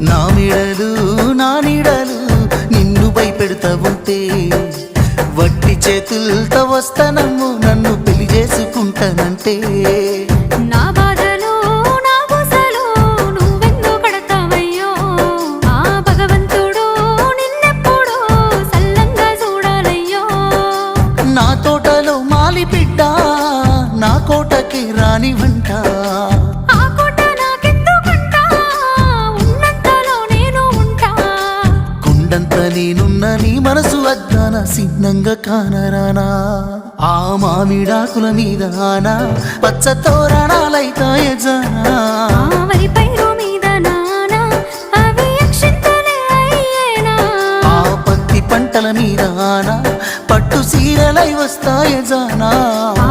నా మెడలు నా నీడలు నిన్ను భయపెడతా ఉంటే వట్టి చేతులతో వస్తానమ్ము నన్ను పెళ్లి చేసుకుంటానంటే నా బాధలు నా బుసలు నువ్వెందుకు కడతావయ్యో ఆ భగవంతుడు నిన్నెప్పుడు సల్లంగా చూడాలయ్యో నా తోటలో మాలి బిడ్డ నా కోటకి రాని వంట ఆ కోట నాకెందుకంట ఉన్నంతలో నేను ఉంటా కొండంత నేనున్న నీ మనసు అద్దాన సిన్నంగా కానరానా ఆ మామిడాకుల మీద ఆనా పచ్చ తోరణాలైతాయ జానా ఆ వరి పైరు మీద నానా అవి అక్షింతలే అయ్యేనా ఆ పత్తి పంటల మీద ఆనా పట్టు సీరలై వస్తాయ జానా ఆ